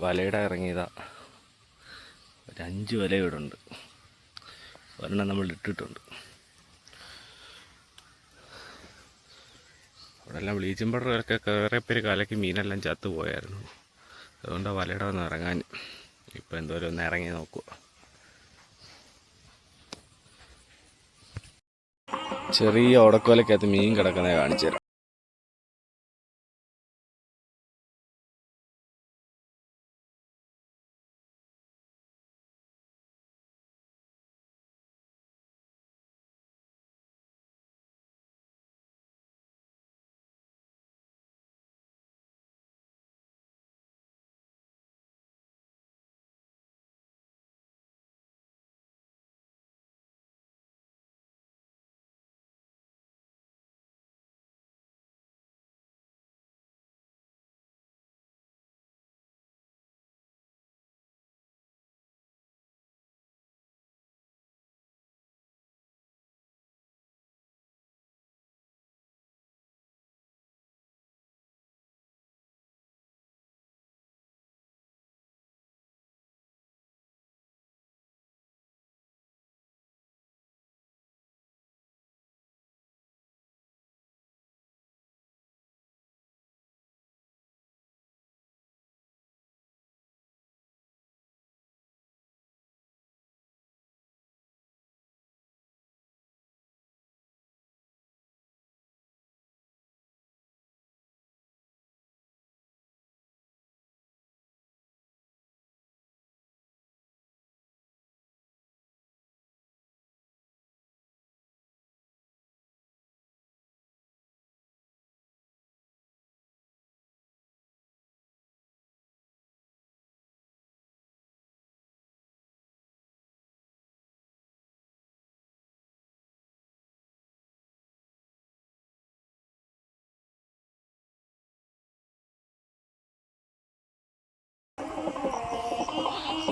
വലയുടെ ഇറങ്ങിയതാ. ഒരു 5 വല ഇവിടെ ഉണ്ട്. ഒരെണ്ണം നമ്മൾ ഇട്ടിട്ടുണ്ട്. അവിടെ എല്ലാം ബ്ലീച്ചിങ് പൗഡറൊക്കെ കുറേ പേര് കലക്കി മീനെല്ലാം ചത്തുപോയായിരുന്നു. അതുകൊണ്ട് വലയുടെ ഒന്ന് ഇറങ്ങാൻ. ഇപ്പം എന്തോരം ഒന്ന് ഇറങ്ങി നോക്കുക. ചെറിയ ഉടക്കോലക്കകത്ത് മീൻ കിടക്കുന്നത് കാണിച്ചു തരാം.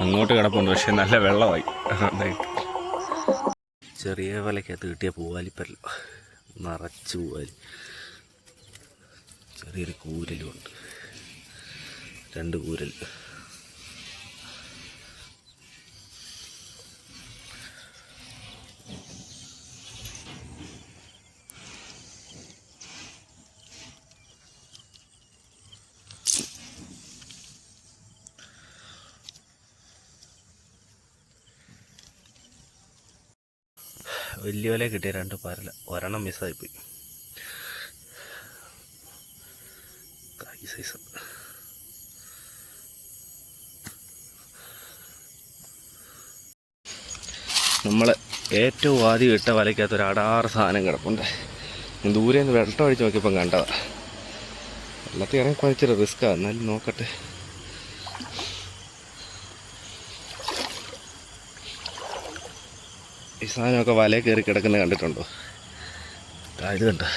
അങ്ങോട്ട് കിടപ്പുണ്ട്, പക്ഷെ നല്ല വെള്ളമായി. ചെറിയ വലക്കകത്ത് കിട്ടിയ പൂവാലിപ്പല്ലോ, നിറച്ച് പൂവാലി. ചെറിയൊരു കൂരലുമുണ്ട്, 2 കൂരൽ. വലിയ വല കിട്ടിയ 2 പരല, ഒരെണ്ണം മിസ്സായിപ്പോയി. ഈ സൈസ് നമ്മൾ ഏറ്റവും ആദ്യം ഇട്ട വലയ്ക്കകത്ത് ഒരു അടാറ് സാധനം കിടപ്പുണ്ട്. ദൂരെ നിന്ന് വെള്ളം അടിച്ച് നോക്കിയപ്പം കണ്ടതാണ്. വെള്ളത്തിൽ ഇറങ്ങി കുറച്ചൊരു റിസ്ക്കാണ്, എന്നാലും നോക്കട്ടെ. ഈ സാധനമൊക്കെ വലയിൽ കയറി കിടക്കുന്നത് കണ്ടിട്ടുണ്ടോ? ഇത് കണ്ടോ,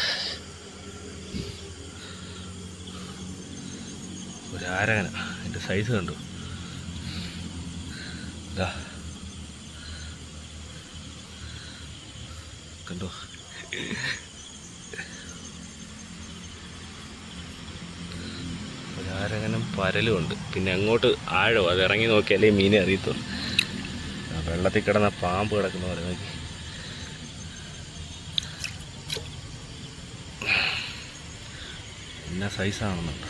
ഒരു ആരകന. എൻ്റെ സൈസ് കണ്ടു. കണ്ടോ, ഒരാരകനും പരലും ഉണ്ട്. പിന്നെ അങ്ങോട്ട് ആഴോ, അത് ഇറങ്ങി നോക്കിയാലേ മീനെ അറിയത്തുള്ളൂ. വെള്ളത്തിൽ കിടന്ന പാമ്പ് കിടക്കുന്ന പോലെ നോക്കി. എന്നാ സൈസാണെന്നുണ്ട്.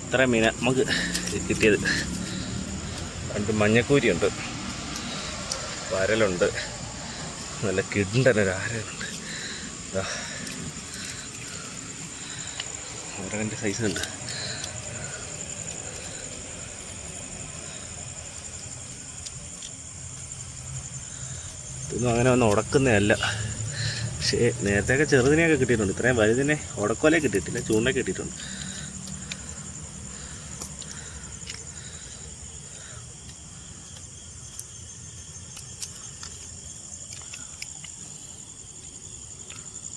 ഇത്ര മീന നമുക്ക് കിട്ടിയത്. 2 മഞ്ഞക്കൂരിയുണ്ട്, പരലുണ്ട്, നല്ല കിണ്ടനൊരാരനുണ്ട്. ആരകൻ്റെ സൈസ് ഉണ്ട്. ഇതൊന്നും അങ്ങനെ ഒന്നും ഉടക്കുന്നതല്ല. പക്ഷേ നേരത്തെയൊക്കെ ചെറുതിനെയൊക്കെ കിട്ടിയിട്ടുണ്ട്. ഇത്രയും വലുതിനെ ഉടക്കോലെ കിട്ടിയിട്ടില്ല, ചൂണ്ടൊക്കെ കിട്ടിയിട്ടുണ്ട്.